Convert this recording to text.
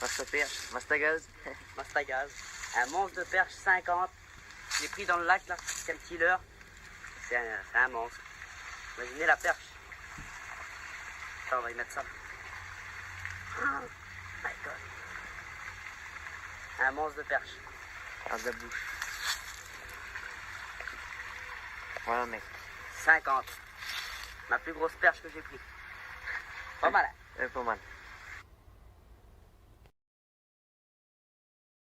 Masse-pêche, masse-ta-gaz. Mastagaz. Un monstre de perche 50. Je l'ai pris dans le lac là, c'est un petit leurre. C'est un monstre. Imaginez la perche. Attends, on va y mettre ça. Oh my god. Un monstre de perche. Dans la bouche. Voilà, mec. 50. Ma plus grosse perche que j'ai pris. Pas mal, hein? Pas mal.